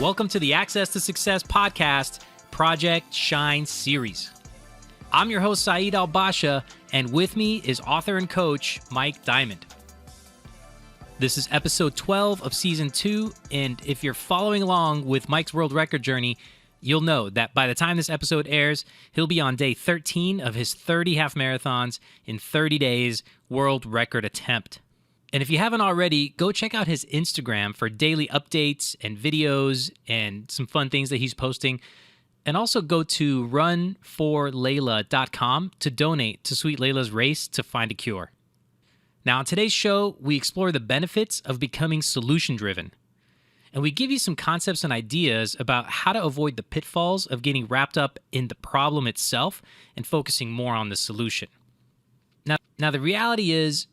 Welcome to the Access to Success podcast, Project Shine series. I'm your host, Saeed Al-Basha, and with me is author and coach, Mike Diamond. This is episode 12 of season 2, and if you're following along with Mike's world record journey, you'll know that by the time this episode airs, he'll be on day 13 of his 30 half marathons in 30 days world record attempt. And if you haven't already, go check out his Instagram for daily updates and videos and some fun things that he's posting. And also go to runforlayla.com to donate to Sweet Layla's race to find a cure. Now, on today's show, we explore the benefits of becoming solution-driven. And we give you some concepts and ideas about how to avoid the pitfalls of getting wrapped up in the problem itself and focusing more on the solution. Now the reality is,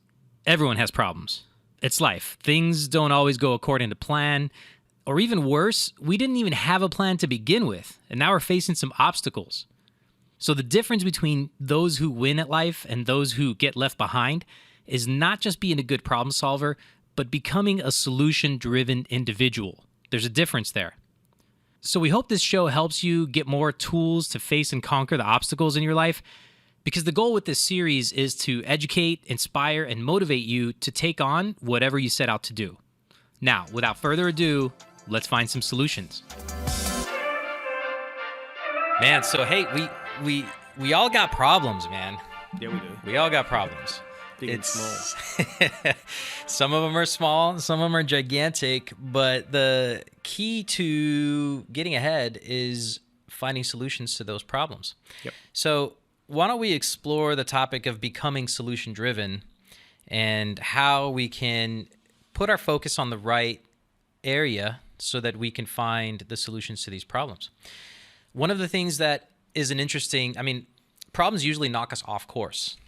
everyone has problems. It's life. Things don't always go according to plan. Or even worse, we didn't even have a plan to begin with, and now we're facing some obstacles. So the difference between those who win at life and those who get left behind is not just being a good problem solver, but becoming a solution-driven individual. There's a difference there. So we hope this show helps you get more tools to face and conquer the obstacles in your life, because the goal with this series is to educate, inspire, and motivate you to take on whatever you set out to do. Now, without further ado, let's find some solutions. Man, so hey, we all got problems, man. Yeah, we do. We all got problems. Big and small. Some of them are small, some of them are gigantic, but the key to getting ahead is finding solutions to those problems. Yep. So why don't we explore the topic of becoming solution-driven and how we can put our focus on the right area so that we can find the solutions to these problems. One of the things that is problems usually knock us off course.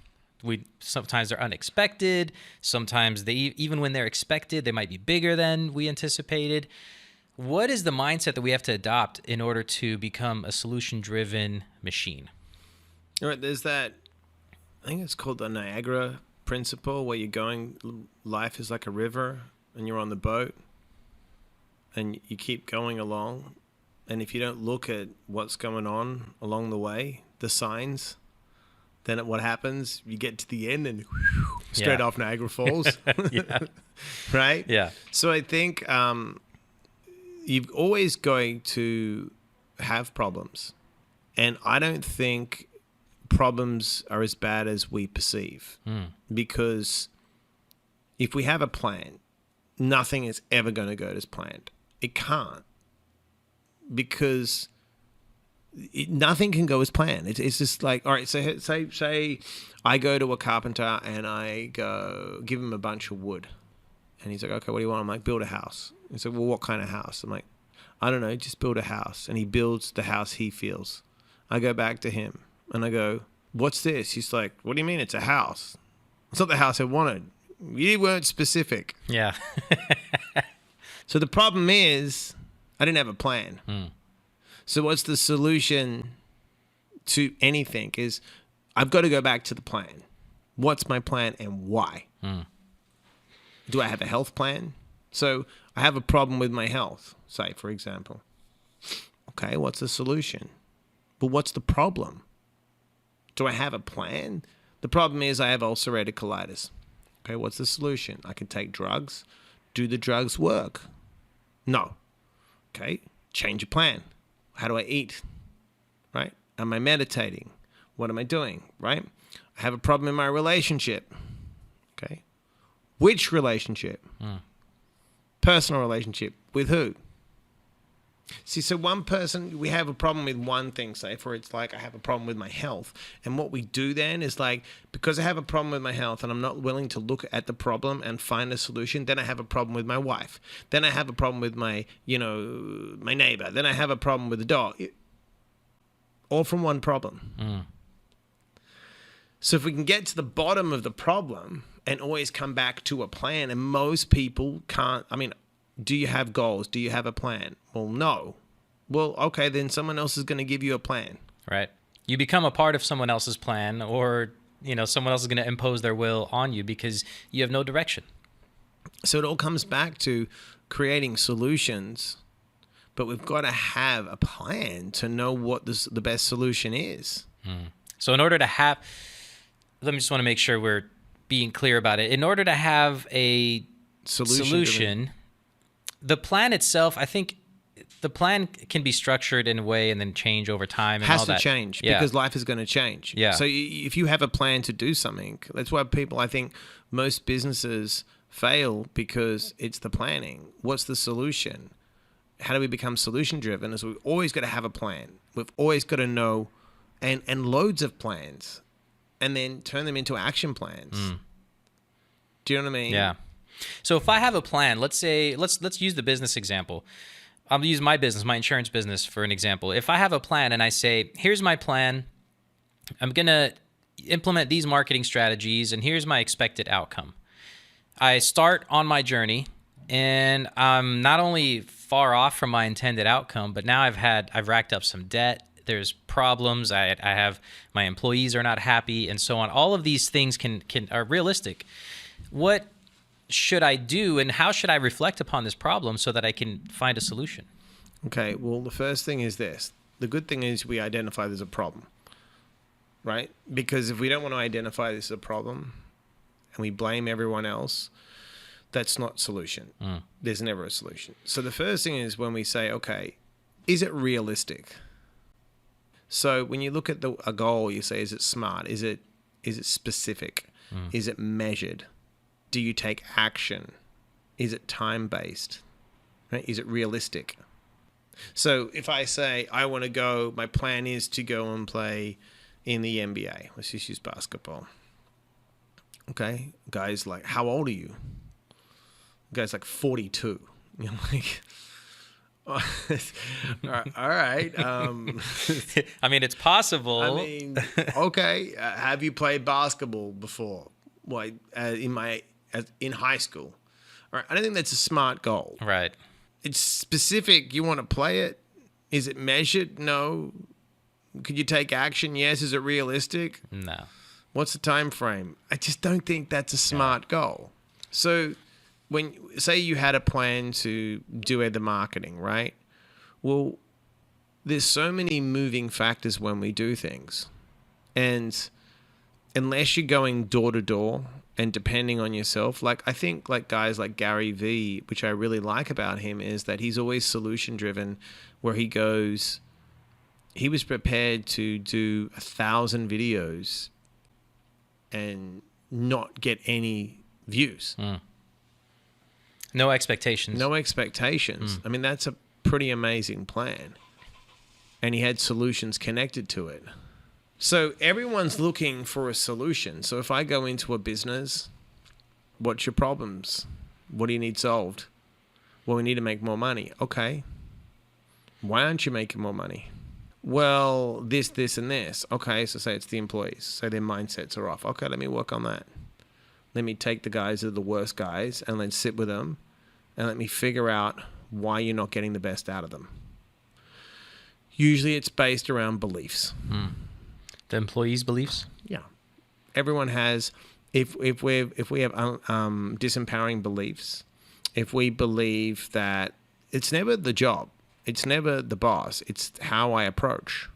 Sometimes they're unexpected. Sometimes even when they're expected, they might be bigger than we anticipated. What is the mindset that we have to adopt in order to become a solution-driven machine? All right, there's that, I think it's called the Niagra Principle, where life is like a river and you're on the boat and you keep going along. And if you don't look at what's going on along the way, the signs, then what happens? You get to the end and straight off Niagara Falls. Right? Yeah. So I think you're always going to have problems. And I don't think problems are as bad as we perceive. Because if we have a plan, nothing is ever going to go as planned. It can't. Because nothing can go as planned. It's just like, all right, so say I go to a carpenter and I give him a bunch of wood. And he's like, okay, what do you want? I'm like, build a house. He's like, well, what kind of house? I'm like, I don't know, just build a house. And he builds the house he feels. I go back to him and I go, what's this? He's like, what do you mean it's a house? It's not the house I wanted. You weren't specific. Yeah. So the problem is I didn't have a plan. So what's the solution to anything is I've got to go back to the plan. What's my plan and why? Do I have a health plan? So I have a problem with my health, say, for example. Okay, what's the solution? But what's the problem? Do I have a plan? The problem is I have ulcerative colitis. Okay, what's the solution? I can take drugs. Do the drugs work? No. Okay, change your plan. How do I eat? Right? Am I meditating? What am I doing? Right? I have a problem in my relationship. Okay. Which relationship? Personal relationship. With who? See, so one person, we have a problem with one thing, say, for it's like I have a problem with my health. And what we do then is like, because I have a problem with my health and I'm not willing to look at the problem and find a solution, then I have a problem with my wife. Then I have a problem with my neighbor. Then I have a problem with the dog. All from one problem. So if we can get to the bottom of the problem and always come back to a plan, and most people can't, do you have goals? Do you have a plan? Well, no. Well, okay, then someone else is going to give you a plan. Right. You become a part of someone else's plan, or, someone else is going to impose their will on you because you have no direction. So it all comes back to creating solutions but we've got to have a plan to know what the best solution is. So in order to have, let me just want to make sure we're being clear about it. In order to have a solution, the plan itself, I think the plan can be structured in a way and then change over time. And has all to that. change because life is going to change. Yeah. So if you have a plan to do something, that's why I think most businesses fail, because it's the planning. What's the solution? How do we become solution driven? Is we've always got to have a plan. We've always got to know and loads of plans, and then turn them into action plans. Do you know what I mean? Yeah. So if I have a plan, let's say, let's use the business example. I'm going to use my business, my insurance business, for an example. If I have a plan and I say, here's my plan, I'm going to implement these marketing strategies, and here's my expected outcome. I start on my journey, and I'm not only far off from my intended outcome, but now I've racked up some debt. There's problems. I have, my employees are not happy, and so on. All of these things are realistic. What should I do, and how should I reflect upon this problem so that I can find a solution? Okay, well, the first thing is this. The good thing is we identify there's a problem, right? Because if we don't want to identify this as a problem and we blame everyone else, that's not solution. There's never a solution. So the first thing is when we say, okay, is it realistic? So when you look at a goal, you say, is it smart? Is it specific? Is it measured? Do you take action? Is it time-based? Right? Is it realistic? So if I say, I want to go, my plan is to go and play in the NBA. Let's just use basketball. Okay. Guy's like, how old are you? Guy's like 42. You're like, all right. I mean, it's possible. I mean, okay. Have you played basketball before? Like in high school? All right. I don't think that's a smart goal. Right. It's specific. You want to play it? Is it measured? No. Could you take action? Yes. Is it realistic? No. What's the time frame? I just don't think that's a smart goal. So when, say you had a plan to do the marketing, right? Well, there's so many moving factors when we do things. And unless you're going door to door and depending on yourself, like I think like guys like Gary Vee, which I really like about him, is that he's always solution driven, where he was prepared to do 1,000 videos and not get any views. No expectations. No expectations. I mean, that's a pretty amazing plan. And he had solutions connected to it. So everyone's looking for a solution. So if I go into a business, what's your problems? What do you need solved? Well, we need to make more money. Okay. Why aren't you making more money? Well, this, and this. Okay, so say it's the employees. Say their mindsets are off. Okay, let me work on that. Let me take the guys that are the worst guys and let's sit with them and let me figure out why you're not getting the best out of them. Usually it's based around beliefs. The employees' beliefs? Yeah. Everyone has, if we have disempowering beliefs, if we believe that it's never the job, it's never the boss, it's how I approach.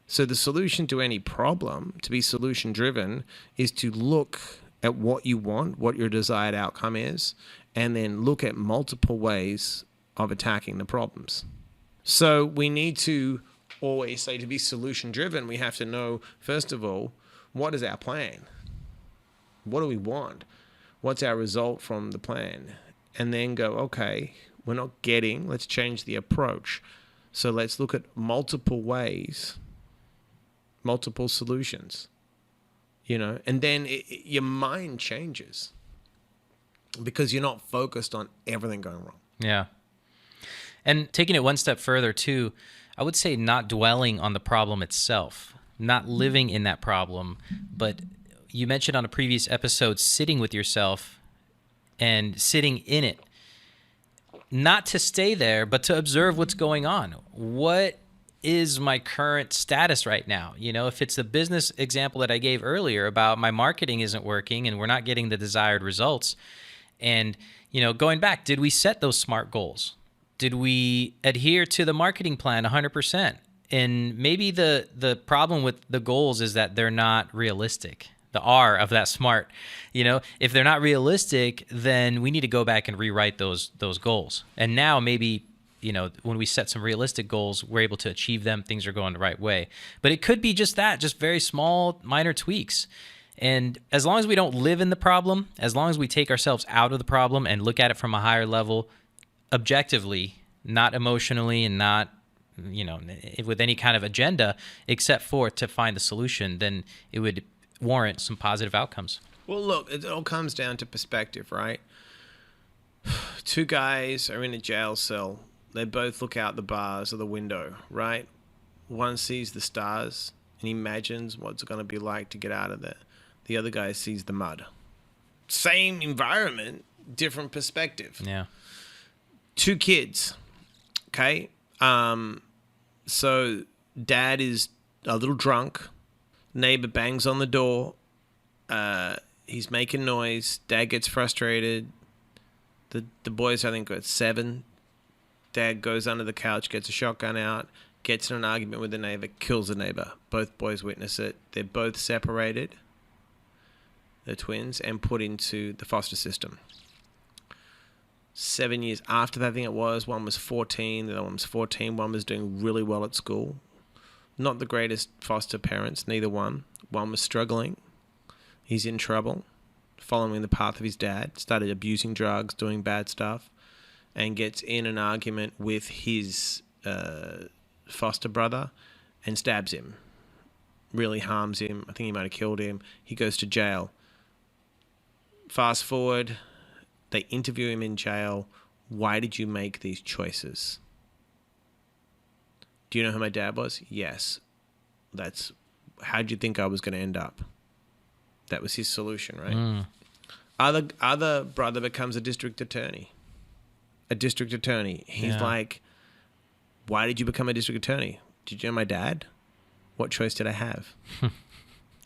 So the solution to any problem, to be solution driven, is to look at what you want, what your desired outcome is, and then look at multiple ways of attacking the problems. So we need to always say, to be solution driven, we have to know, first of all, what is our plan? What do we want? What's our result from the plan? And then go, okay, we're not getting, let's change the approach. So let's look at multiple ways, multiple solutions, and then your mind changes because you're not focused on everything going wrong. Yeah. And taking it one step further too, I would say not dwelling on the problem itself, not living in that problem, but you mentioned on a previous episode, sitting with yourself and sitting in it, not to stay there, but to observe what's going on. What is my current status right now? If it's the business example that I gave earlier about my marketing isn't working and we're not getting the desired results, and, going back, did we set those SMART goals? Did we adhere to the marketing plan 100%? And maybe the problem with the goals is that they're not realistic. The R of that SMART, if they're not realistic, then we need to go back and rewrite those goals. And now maybe, when we set some realistic goals, we're able to achieve them. Things are going the right way. But it could be just very small, minor tweaks. And as long as we don't live in the problem, as long as we take ourselves out of the problem and look at it from a higher level, objectively, not emotionally, and not with any kind of agenda, except for to find the solution, then it would warrant some positive outcomes. Well, look, it all comes down to perspective, right? Two guys are in a jail cell. They both look out the bars of the window, right? One sees the stars and imagines what's it going to be like to get out of there. The other guy sees the mud. Same environment, different perspective. Yeah. Two kids, okay? So dad is a little drunk. Neighbor bangs on the door. He's making noise. Dad gets frustrated. The boys, I think, got 7. Dad goes under the couch, gets a shotgun out, gets in an argument with the neighbor, kills the neighbor. Both boys witness it. They're both separated, the twins, and put into the foster system. 7 years after that, I think it was, one was 14, the other one was 14. One was doing really well at school. Not the greatest foster parents, neither one. One was struggling. He's in trouble, following the path of his dad, started abusing drugs, doing bad stuff, and gets in an argument with his foster brother and stabs him. Really harms him. I think he might have killed him. He goes to jail. Fast forward, they interview him in jail. Why did you make these choices? Do you know who my dad was? Yes. How'd you think I was going to end up? That was his solution, right? Other brother becomes a district attorney. He's like, why did you become a district attorney? Did you know my dad? What choice did I have?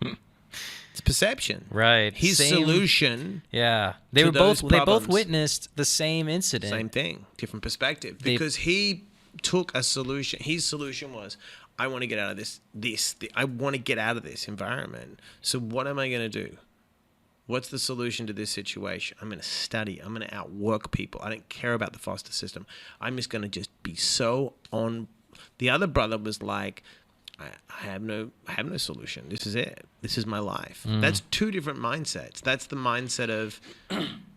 It's perception. Right. His solution. Yeah. They both witnessed the same incident. Same thing. Different perspective. Because he took a solution. His solution was, I want to get out of I want to get out of this environment. So what am I going to do? What's the solution to this situation? I'm going to study. I'm going to outwork people. I don't care about the foster system. I'm just going to just be so on. The other brother was like, I have no solution. This is it. This is my life. That's two different mindsets. That's the mindset of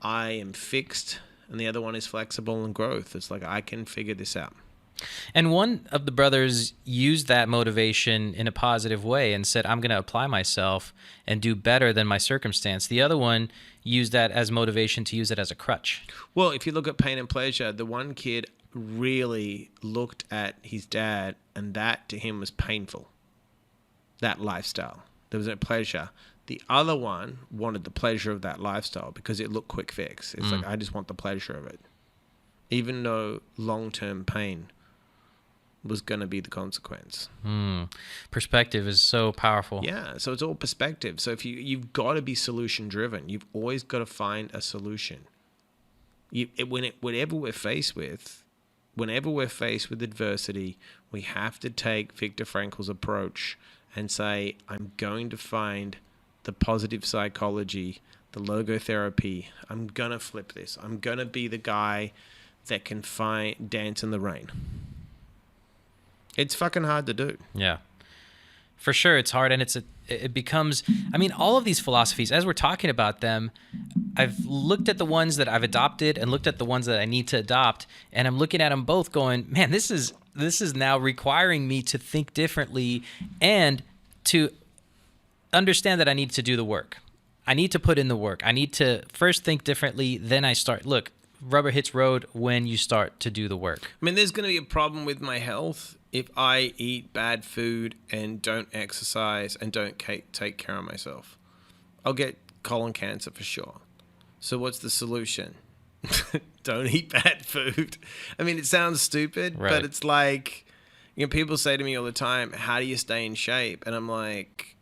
I am fixed, and the other one is flexible and growth. It's like I can figure this out. And one of the brothers used that motivation in a positive way and said, I'm going to apply myself and do better than my circumstance. The other one used that as motivation to use it as a crutch. Well, if you look at pain and pleasure, the one kid really looked at his dad, and that to him was painful, that lifestyle. There was no pleasure. The other one wanted the pleasure of that lifestyle because it looked quick fix. It's like, I just want the pleasure of it, even though long-term pain was going to be the consequence. Perspective is so powerful. Yeah, so it's all perspective. So if you've got to be solution driven. You've always got to find a solution. Whenever we're faced with adversity, we have to take Viktor Frankl's approach and say, I'm going to find the positive psychology, the logotherapy. I'm going to flip this. I'm going to be the guy that can dance in the rain. It's fucking hard to do. Yeah, for sure. It's hard. And it becomes, all of these philosophies, as we're talking about them, I've looked at the ones that I've adopted and looked at the ones that I need to adopt. And I'm looking at them both going, man, this is now requiring me to think differently and to understand that I need to do the work. I need to put in the work. I need to first think differently. Then I start, look, rubber hits road when you start to do the work. There's going to be a problem with my health if I eat bad food and don't exercise and don't take care of myself. I'll get colon cancer for sure. So what's the solution? Don't eat bad food. It sounds stupid, right. But it's like, people say to me all the time, how do you stay in shape? And I'm like,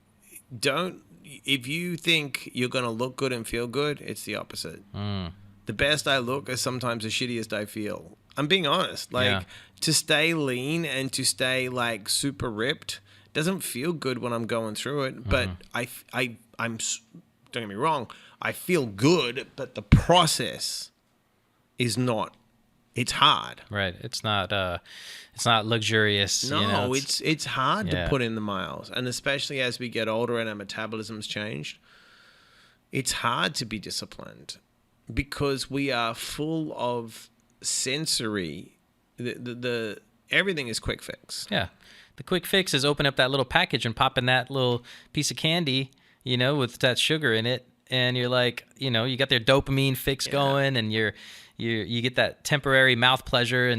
if you think you're going to look good and feel good, it's the opposite. The best I look is sometimes the shittiest I feel. I'm being honest. Like, Yeah. to stay lean and to stay like super ripped doesn't feel good when I'm going through it. But don't get me wrong, I feel good, but the process is not. It's hard. Right. It's not luxurious. No, you know, it's hard to yeah. put in the miles, and especially as we get older and our metabolism's changed, it's hard to be disciplined because we are full of sensory. The everything is quick fix. Yeah. The quick fix is open up that little package and pop in that little piece of candy, you know, with that sugar in it. And you're like, you know, you got their dopamine fix going, and you get that temporary mouth pleasure,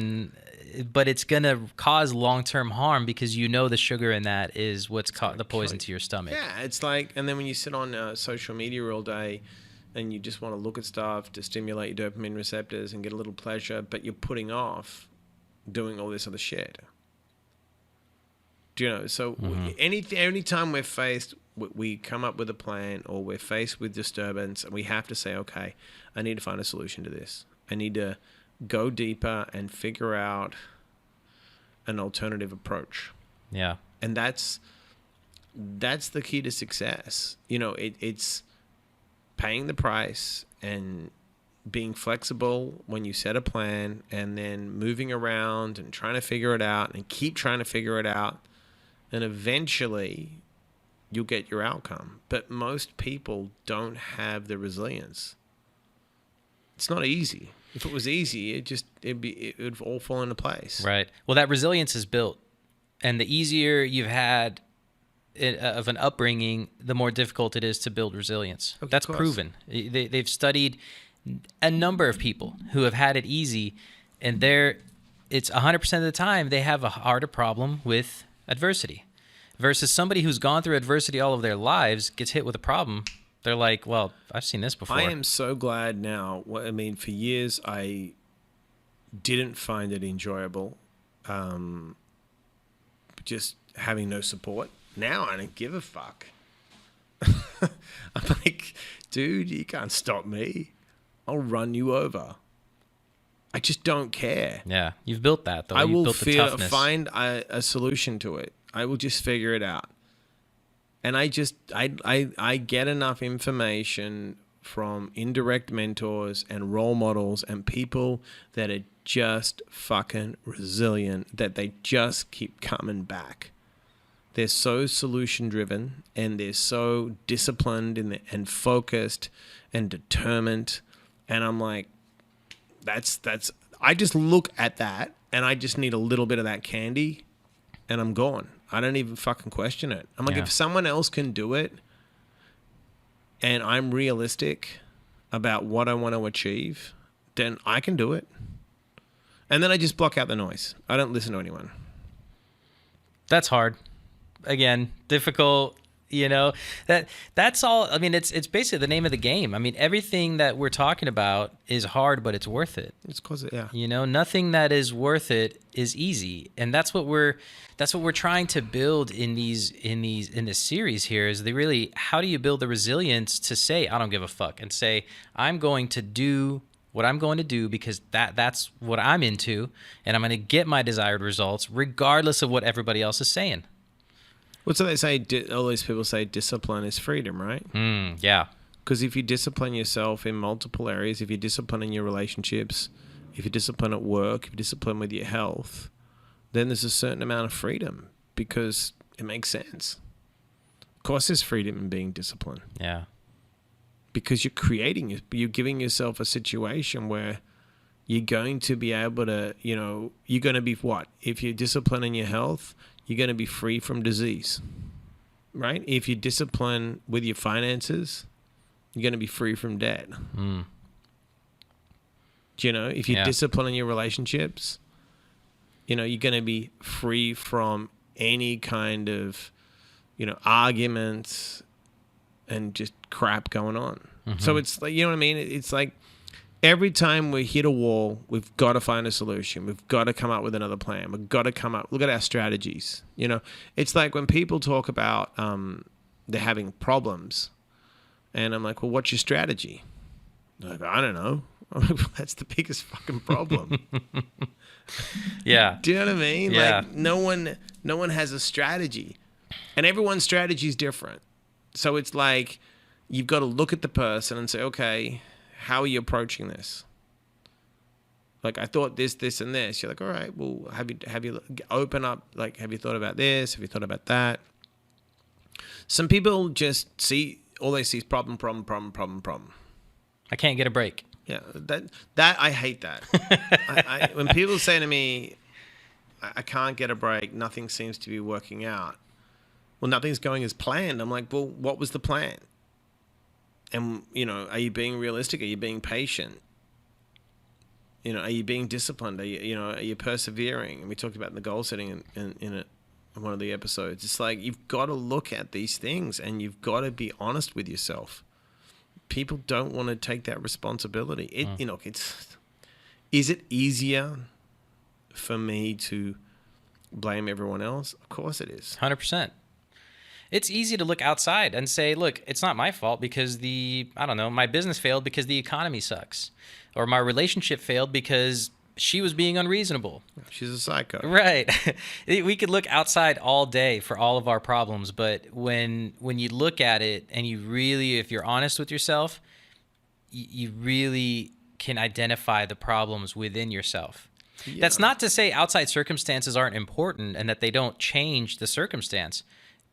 but it's going to cause long-term harm because you know the sugar in that is what's caught the poison to your stomach. Yeah, it's like, and then when you sit on social media all day and you just want to look at stuff to stimulate your dopamine receptors and get a little pleasure, but you're putting off doing all this other shit. Do you know? So any time we're faced, we come up with a plan, or we're faced with disturbance, and we have to say, okay, I need to find a solution to this. I need to go deeper and figure out an alternative approach. Yeah. And that's the key to success. You know, it's paying the price and being flexible when you set a plan, and then moving around and trying to figure it out and keep trying to figure it out. And eventually you'll get your outcome. But most people don't have the resilience. It's not easy. If it was easy, it would all fall into place. Right. Well, that resilience is built, and the easier you've had of an upbringing, the more difficult it is to build resilience. Of That's course. proven. They've studied a number of people who have had it easy, and it's 100% of the time they have a harder problem with adversity, versus somebody who's gone through adversity all of their lives gets hit with a problem. They're like, well, I've seen this before. I am so glad now. I mean, for years, I didn't find it enjoyable, just having no support. Now I don't give a fuck. I'm like, dude, you can't stop me. I'll run you over. I just don't care. Yeah, you've built that, though. I You've will built the toughness. find a solution to it. I will just figure it out. And I get enough information from indirect mentors and role models and people that are just fucking resilient, that they just keep coming back. They're so solution driven, and they're so disciplined and focused and determined. And I'm like, I just look at that, and I just need a little bit of that candy, and I'm gone. I don't even fucking question it. I'm like, if someone else can do it, and I'm realistic about what I want to achieve, then I can do it. And then I just block out the noise. I don't listen to anyone. That's hard. Again, difficult. You know, that's all. I mean, it's basically the name of the game. I mean, everything that we're talking about is hard, but it's worth it. It's cause yeah. You know, nothing that is worth it is easy, and that's what we're trying to build in this series here. Is how do you build the resilience to say I don't give a fuck, and say I'm going to do what I'm going to do because that's what I'm into, and I'm going to get my desired results regardless of what everybody else is saying. Well, so they say, all these people say discipline is freedom, right? Yeah. Because if you discipline yourself in multiple areas, if you discipline in your relationships, if you discipline at work, if you discipline with your health, then there's a certain amount of freedom because it makes sense. Of course, there's freedom in being disciplined. Yeah. Because you're giving yourself a situation where you're going to be able to, you're going to be what? If you're disciplining your health, you're going to be free from disease, right? If you discipline with your finances, you're going to be free from debt. If you discipline in your relationships, you're going to be free from any kind of, arguments and just crap going on. So it's like, you know what I mean? It's like every time we hit a wall, we've got to find a solution. We've got to come up with another plan. We've got to look at our strategies. It's like when people talk about they're having problems, and I'm like, well, what's your strategy? They're like, I don't know. That's the biggest fucking problem. Yeah. Do you know what I mean? Yeah. Like no one has a strategy, and everyone's strategy is different. So it's like you've got to look at the person and say, okay, how are you approaching this? Like, I thought this, and this. You're like, all right, well, have you open up? Like, have you thought about this? Have you thought about that? Some people just all they see is problem. I can't get a break. Yeah, that I hate that. When people say to me, I can't get a break, nothing seems to be working out. Well, nothing's going as planned. I'm like, well, what was the plan? And, are you being realistic? Are you being patient? Are you being disciplined? Are you persevering? And we talked about the goal setting in one of the episodes. It's like you've got to look at these things and you've got to be honest with yourself. People don't want to take that responsibility. Is it easier for me to blame everyone else? Of course it is. 100%. It's easy to look outside and say, look, it's not my fault because my business failed because the economy sucks. Or my relationship failed because she was being unreasonable. She's a psycho. Right. We could look outside all day for all of our problems, but when you look at it and you really, if you're honest with yourself, you really can identify the problems within yourself. Yeah. That's not to say outside circumstances aren't important and that they don't change the circumstance,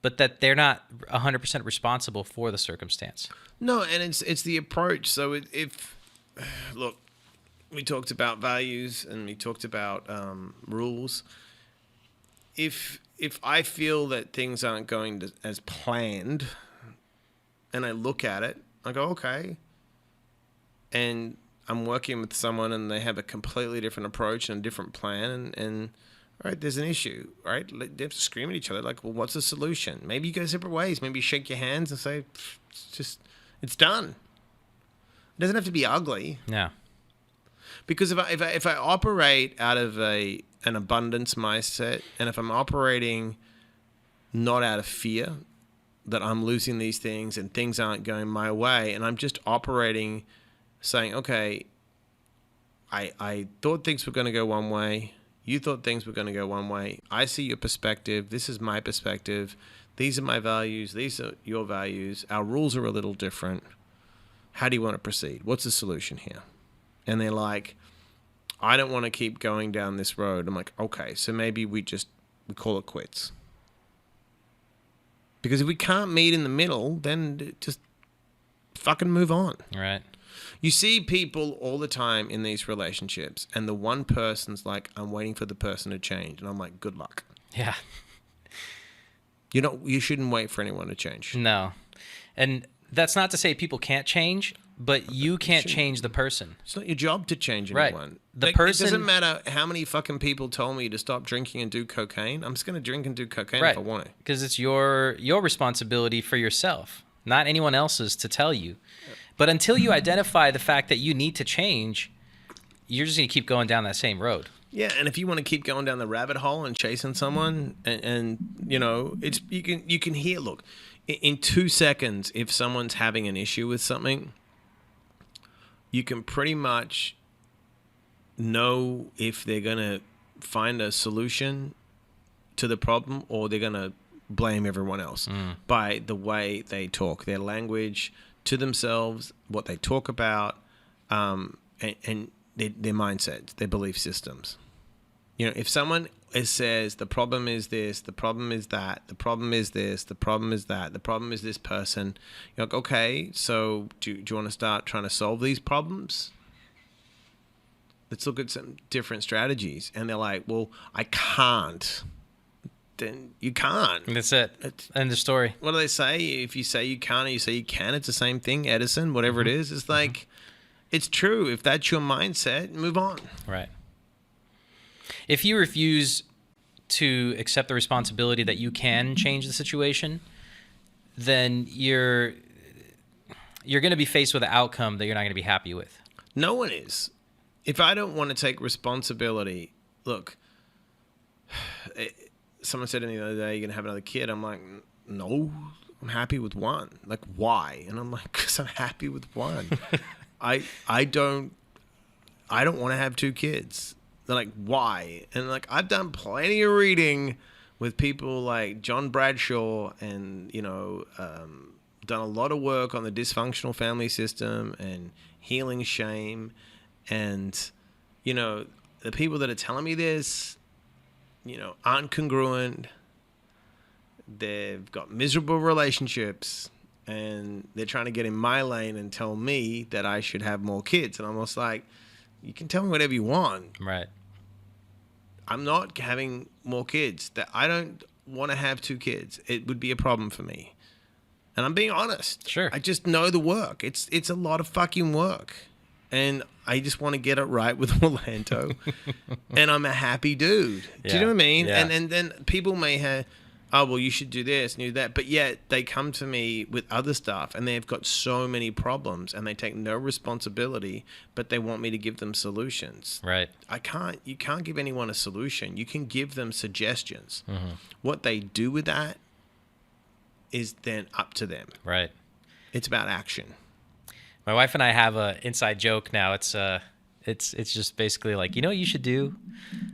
but that they're not 100% responsible for the circumstance. No, and it's the approach. So look, we talked about values and we talked about rules. If I feel that things aren't going as planned, and I look at it, I go, okay, and I'm working with someone and they have a completely different approach and a different plan, and all right, there's an issue, right? They have to scream at each other like, well, what's the solution? Maybe you go separate ways. Maybe you shake your hands and say, it's done. It doesn't have to be ugly. Yeah. Because if I operate out of an abundance mindset, and if I'm operating not out of fear that I'm losing these things and things aren't going my way, and I'm just operating saying, okay, I thought things were going to go one way. You thought things were going to go one way. I see your perspective. This is my perspective. These are my values. These are your values. Our rules are a little different. How do you want to proceed? What's the solution here? And they're like, I don't want to keep going down this road. I'm like, okay, so maybe we call it quits. Because if we can't meet in the middle, then just fucking move on. Right. You see people all the time in these relationships, and the one person's like, I'm waiting for the person to change. And I'm like, good luck. Yeah. You shouldn't wait for anyone to change. No. And that's not to say people can't change, but you can't change the person. It's not your job to change anyone. Right. It doesn't matter how many fucking people told me to stop drinking and do cocaine. I'm just going to drink and do cocaine if I want to. Because it's your responsibility for yourself, not anyone else's to tell you. But until you identify the fact that you need to change, you're just going to keep going down that same road. Yeah, and if you want to keep going down the rabbit hole and chasing someone, and it's you can hear. Look, in 2 seconds, if someone's having an issue with something, you can pretty much know if they're going to find a solution to the problem or they're going to blame everyone else by the way they talk, their language to themselves, what they talk about, and their mindset, their belief systems. If someone says the problem is this, the problem is that, the problem is this, the problem is that, the problem is this person, you're like, okay, so do you want to start trying to solve these problems? Let's look at some different strategies. And they're like, well, I can't. Then you can't. That's it. End of story. What do they say? If you say you can't or you say you can, it's the same thing. Edison, whatever it is. It's like, it's true. If that's your mindset, move on. Right. If you refuse to accept the responsibility that you can change the situation, then you're going to be faced with an outcome that you're not going to be happy with. No one is. If I don't want to take responsibility, look, someone said to me the other day, you're going to have another kid. I'm like, no, I'm happy with one. Like, why? And I'm like, because I'm happy with one. I don't I don't want to have 2 kids. They're like, why? And like, I've done plenty of reading with people like John Bradshaw and, done a lot of work on the dysfunctional family system and healing shame. And, the people that are telling me this, aren't congruent. They've got miserable relationships and they're trying to get in my lane and tell me that I should have more kids. And I'm almost like, you can tell me whatever you want. Right. I'm not having more kids. That I don't want to have 2 kids. It would be a problem for me. And I'm being honest. Sure. I just know the work. It's a lot of fucking work. And I just want to get it right with Orlando. And I'm a happy dude. Do you know what I mean? Yeah. And then people may have, oh, well, you should do this and do that. But yet they come to me with other stuff and they've got so many problems and they take no responsibility, but they want me to give them solutions. Right. You can't give anyone a solution. You can give them suggestions. Mm-hmm. What they do with that is then up to them. Right. It's about action. My wife and I have an inside joke now. It's just basically like, what you should do?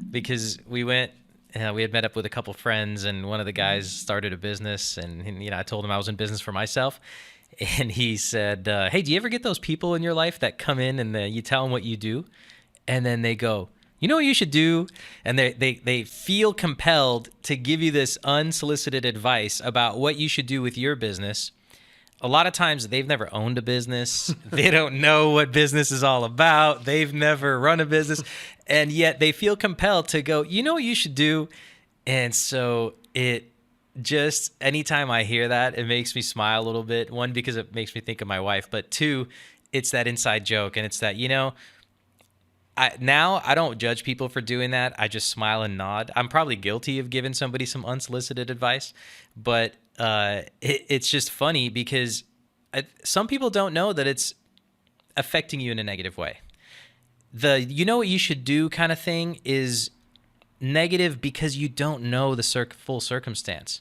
Because we had met up with a couple friends and one of the guys started a business and I told him I was in business for myself. And he said, hey, do you ever get those people in your life that come in and you tell them what you do? And then they go, you know what you should do? And they feel compelled to give you this unsolicited advice about what you should do with your business. A lot of times they've never owned a business. They don't know what business is all about. They've never run a business. And yet they feel compelled to go, you know what you should do? And so it just, anytime I hear that, it makes me smile a little bit. One, because it makes me think of my wife. But 2, it's that inside joke. And it's that, now I don't judge people for doing that. I just smile and nod. I'm probably guilty of giving somebody some unsolicited advice. But it's just funny because some people don't know that it's affecting you in a negative way. The you know what you should do kind of thing is negative because you don't know the full circumstance.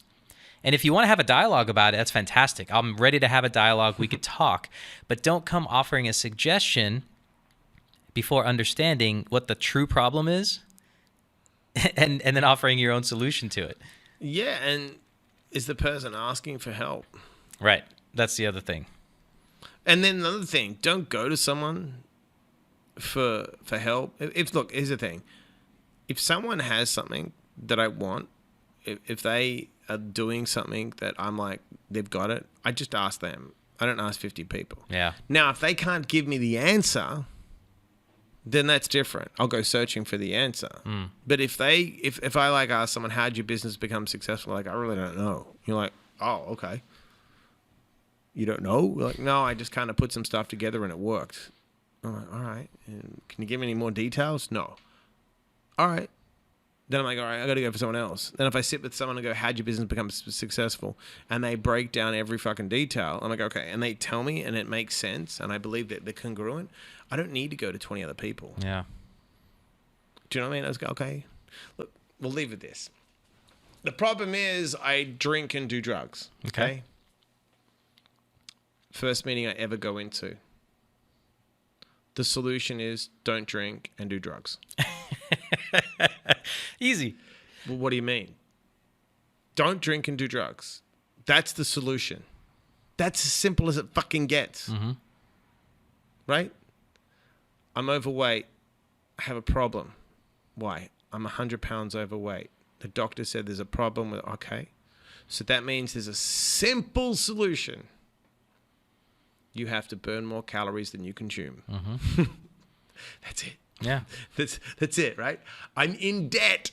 And if you want to have a dialogue about it, that's fantastic. I'm ready to have a dialogue. We could talk. But don't come offering a suggestion before understanding what the true problem is and then offering your own solution to it. Yeah, and is the person asking for help? Right. That's the other thing. And then another thing, don't go to someone for help. Look, here's the thing. If someone has something that I want, if they are doing something that I'm like, they've got it, I just ask them. I don't ask 50 people. Yeah. Now, if they can't give me the answer, then that's different. I'll go searching for the answer. But if I like ask someone, how'd your business become successful? Like, I really don't know. You're like, oh, okay. You don't know? We're like, no, I just kind of put some stuff together and it worked. I'm like, all right. And can you give me any more details? No. All right. Then I'm like, all right, I got to go for someone else. Then if I sit with someone and go, how'd your business become successful? And they break down every fucking detail. I'm like, okay. And they tell me and it makes sense. And I believe that they're congruent. I don't need to go to 20 other people. Yeah. Do you know what I mean? I was go, okay, look, we'll leave with this. The problem is I drink and do drugs. Okay. First meeting I ever go into. The solution is don't drink and do drugs. Easy. Well, what do you mean? Don't drink and do drugs. That's the solution. That's as simple as it fucking gets. Mm-hmm. Right? I'm overweight. I have a problem. Why? I'm 100 pounds overweight. The doctor said there's a problem with, okay. So that means there's a simple solution. You have to burn more calories than you consume. Mm-hmm. That's it. Yeah. That's it, right? I'm in debt,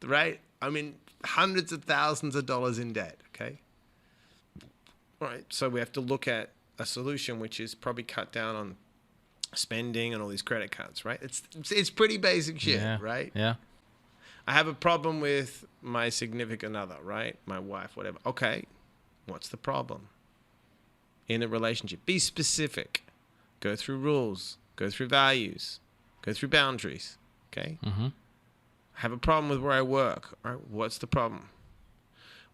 right? I'm in hundreds of thousands of dollars in debt, okay? All right, so we have to look at a solution which is probably cut down on spending and all these credit cards, right? It's pretty basic shit, right? Yeah. I have a problem with my significant other, right? My wife, whatever. Okay, what's the problem? In a relationship, be specific. Go through rules. Go through values. Go through boundaries. Okay? Mm-hmm. I have a problem with where I work. All right, what's the problem?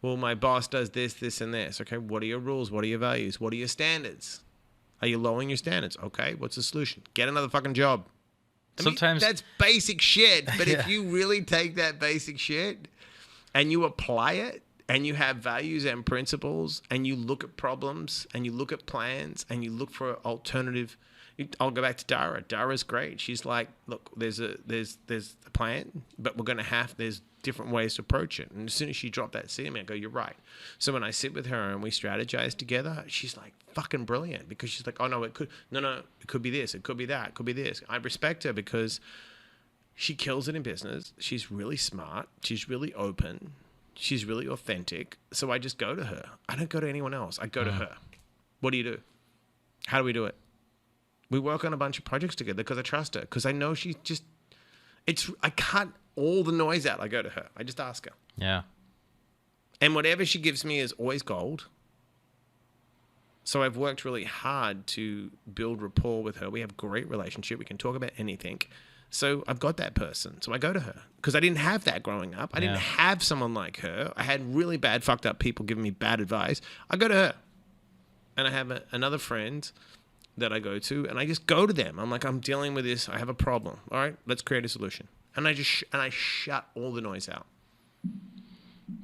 Well, my boss does this, this, and this. Okay, what are your rules? What are your values? What are your standards? Are you lowering your standards? Okay, what's the solution? Get another fucking job. Sometimes that's basic shit. But if you really take that basic shit and you apply it and you have values and principles and you look at problems and you look at plans and you look for alternative. I'll go back to Dara. Dara's great. She's like, look, there's a plan, but there's different ways to approach it. And as soon as she dropped that seed, I go, you're right. So when I sit with her and we strategize together, she's like fucking brilliant because she's like, oh no, it could be this, it could be that, it could be this. I respect her because she kills it in business. She's really smart. She's really open. She's really authentic. So I just go to her. I don't go to anyone else. I go to her. What do you do? How do we do it? We work on a bunch of projects together because I trust her. Because I know I cut all the noise out. I go to her. I just ask her. Yeah. And whatever she gives me is always gold. So I've worked really hard to build rapport with her. We have a great relationship. We can talk about anything. So I've got that person. So I go to her because I didn't have that growing up. I didn't have someone like her. I had really bad, fucked up people giving me bad advice. I go to her. And I have another friend that I go to, and I just go to them. I'm like, I'm dealing with this. I have a problem. All right, let's create a solution. And I just I shut all the noise out.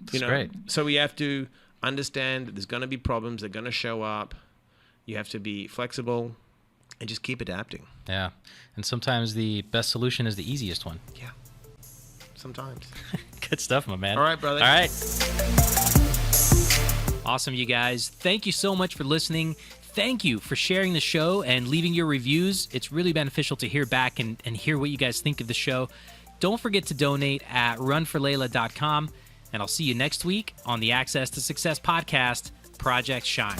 That's great. So we have to understand that there's going to be problems. They're going to show up. You have to be flexible and just keep adapting. Yeah, and sometimes the best solution is the easiest one. Yeah, sometimes. Good stuff, my man. All right, brother. All right. Awesome, you guys. Thank you so much for listening. Thank you for sharing the show and leaving your reviews. It's really beneficial to hear back and hear what you guys think of the show. Don't forget to donate at runforlayla.com. And I'll see you next week on the Access to Success podcast, Project Shine.